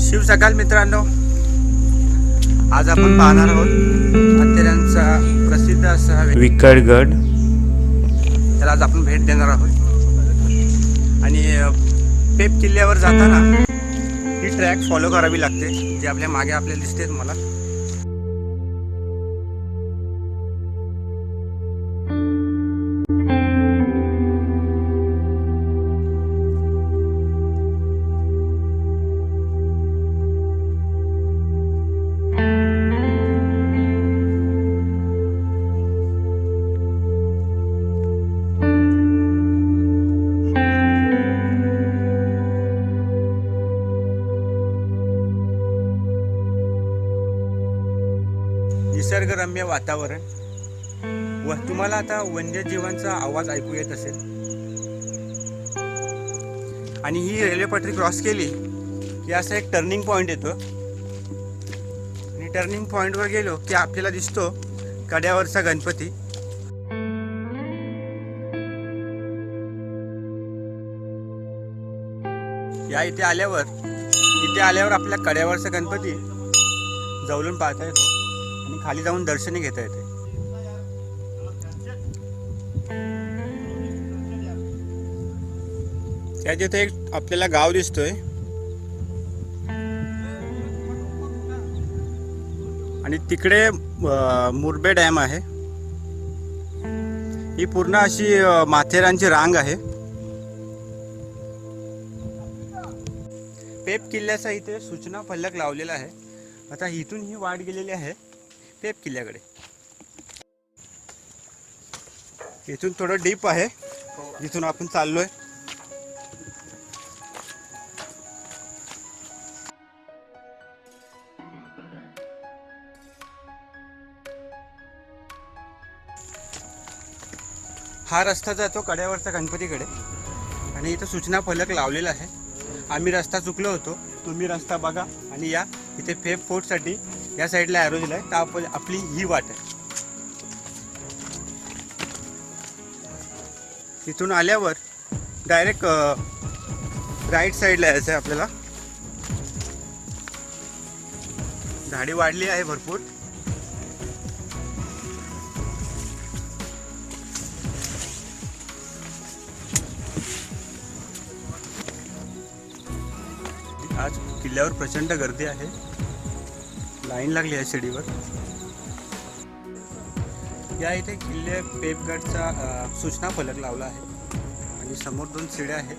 शिव सकाळ मित्रांनो, आज आपण पाहणार आहोत माथेरानचा प्रसिद्ध असा विकटगड. त्याला आज आपण भेट देणार आहोत. आणि पेप किल्ल्यावर जाताना ही ट्रॅक फॉलो करावी लागते, जे आपल्या मागे आपल्याला दिसते तुम्हाला. निसर्गरम्य वातावरण व तुम्हाला आता वन्यजीवांचा आवाज ऐकू येत असेल. आणि ही रेल्वे पटरी क्रॉस केली की असा एक टर्निंग पॉईंट येतो. आणि टर्निंग पॉईंटवर गेलो की आपल्याला दिसतो कड्यावरचा गणपती. इथे आल्यावर आपल्या कड्यावरचा गणपती जवळून पाहता येतो आणि खाली जाऊन दर्शने घेता येते. त्या तिथे एक आपल्याला गाव दिसतोय आणि तिकडे मुरबे डॅम आहे. ही पूर्ण अशी माथेरानची रांग आहे. पेप किल्ल्याचा इथे सूचना फलक लावलेला आहे. आता इथून ही वाट गेलेली आहे पेप किल्ल्याकडे. इथून थोडं डीप आहे जिथून आपण चाललोय. हा रस्ता जातो कड्यावरचा गणपतीकडे आणि इथं सूचना फलक लावलेला आहे. आम्ही रस्ता चुकलो होतो, तुम्ही रस्ता बघा आणि या. इथे पेप फोर्टसाठी या साईडला ॲरो दिला आहे, तर आपली ही वाट आहे. तिथून आल्यावर डायरेक्ट राईट साईडला यायचं आहे आपल्याला. झाडी वाढली आहे भरपूर. आज किल्ल्यावर प्रचंड गर्दी आहे. लाईन लागली आहे शिडीवर. या इथे किल्ले पेपगडचा सूचना फलक लावला आहे आणि समोर 2 शिड्या आहेत.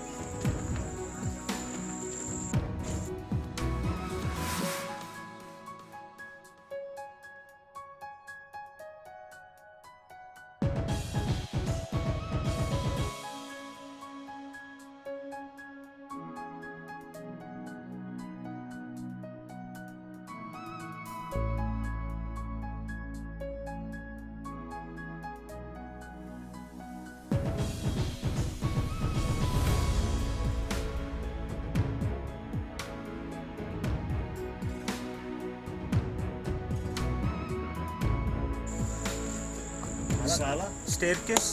स्टेअरकेस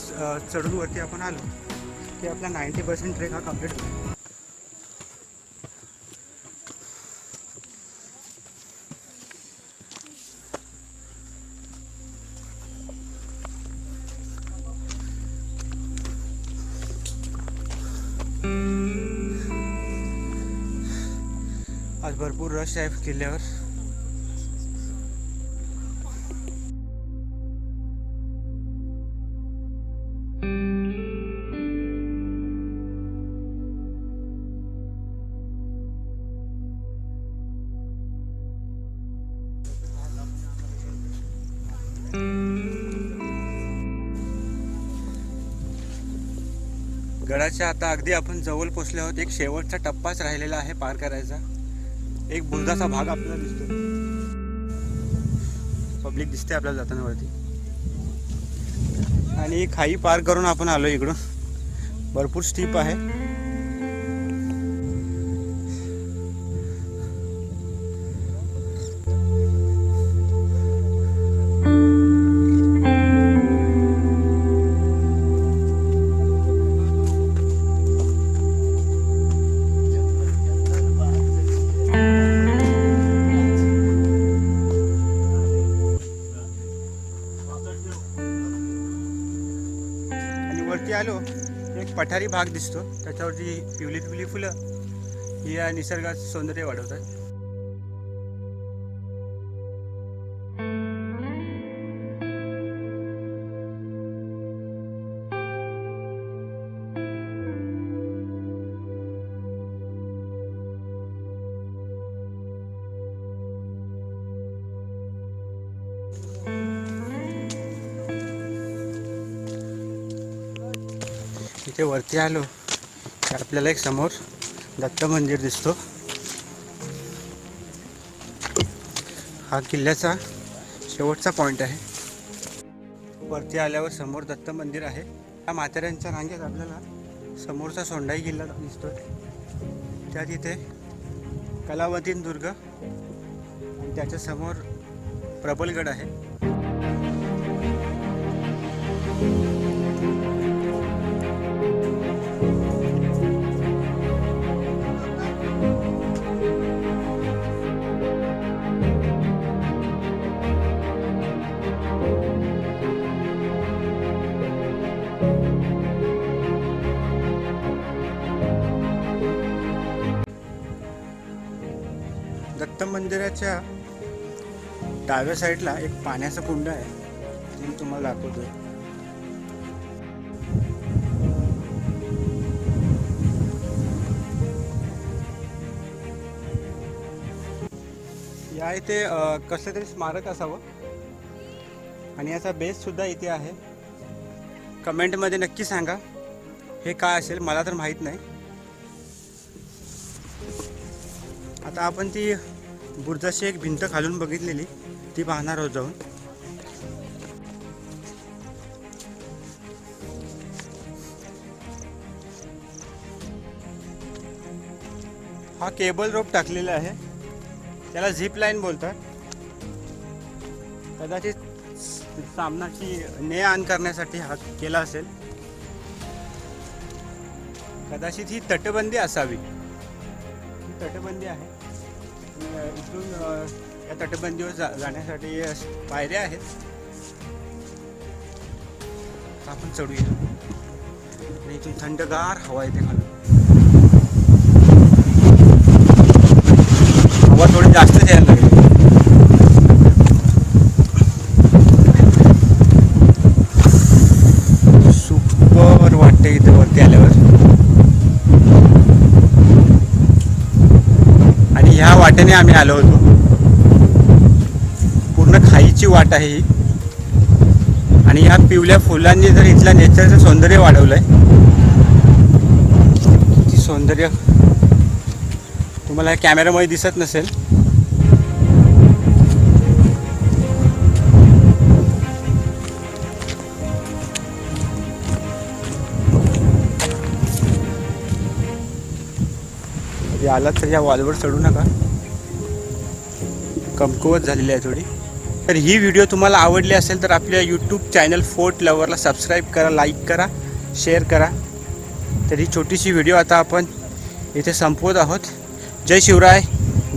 चढून वरती आपण आलो की आपला 90% ट्रेक हा कम्प्लीट होतो. आज भरपूर रश आहे किल्ल्यावर. गडाच्या आता अगदी आपण जवळ पोचले आहोत. एक शेवटचा टप्पाच राहिलेला आहे पार करायचा. एक बुरुजाचा भाग आपल्याला दिसतो. पब्लिक दिसते आपल्याला जाताना वरती. आणि खाई पार करून आपण आलो इकडून. भरपूर स्टीप आहे. वरती आलो एक पठारी भाग दिसतो. त्याच्यावरती पिवली पिवली फुलं ही या निसर्गाचं सौंदर्य वाढवतात. इथे वरती आलो तर आपल्याला एक समोर दत्त मंदिर दिसतो. हा किल्ल्याचा शेवटचा पॉइंट आहे. वरती आल्यावर समोर दत्त मंदिर आहे. या म्हाताऱ्यांच्या रांगेत आपल्याला समोरचा सोंडाई किल्ला दिसतोय. त्या तिथे कलावतीन दुर्ग आणि त्याच्या समोर प्रबलगड आहे. दत्त मंदिराच्या डाव्या साईडला एक पाण्याचा कुंड आहे. ते मी तुम्हाला दाखवतोय. या इथे कसलं तरी स्मारक असावं आणि याचा बेस सुद्धा इथे आहे. कमेंटमध्ये नक्की सांगा हे काय असेल. मला तर माहीत नाही. आता आपण ती बुरुजाची एक भिंत खालून बघितलेली ती पाहणार आहोत जाऊन. हा केबल रोप टाकलेला आहे. त्याला झिप लाईन बोलतात. कदाचित सामनाची ने आण करण्यासाठी हा केला असेल. कदाचित ही तटबंदी असावी. ही तटबंदी आहे. इथून या तटबंदीवर जाण्यासाठी पायऱ्या आहेत. आपण चढूया. आणि इथून थंडगार हवा येते खालून. हवा थोडी जास्त यायला लागली. सुपर वाटते इथे वरती आल्यावर. आणि ह्या वाटेने आम्ही आलो होतो. पूर्ण खाईची वाट आहे ही. आणि ह्या पिवळ्या फुलांनी जर इथल्या नेचरचं सौंदर्य वाढवलंय. ती सौंदर्य तुम्हाला कॅमेरामध्ये दिसत नसेल. आलात तर या वॉलवर चढू नका. कमकुवत झालेली आहे थोडी. तर ही व्हिडिओ तुम्हाला आवडली असेल तर आपल्या यूट्यूब चॅनल फोर्ट लवरला सबस्क्राईब करा, लाईक करा, शेअर करा. तर ही छोटीशी व्हिडिओ आता आपण इथे संपवत आहोत. जय शिवराय,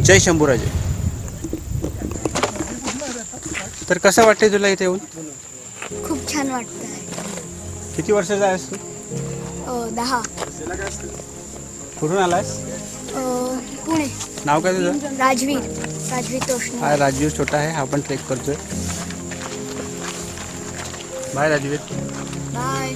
जय शंभूराजे. तर कसं वाटते तुला इथे येऊन? खूप छान वाटतंय. किती वर्षाचा आहेस तू? 10. कुठून आलास? पुणे. नाव काय तुझं? राजवीर तोष्णे. हा राजवीर छोटा आहे. हा पण ट्रेक करतोय. बाय राजवीर. बाय.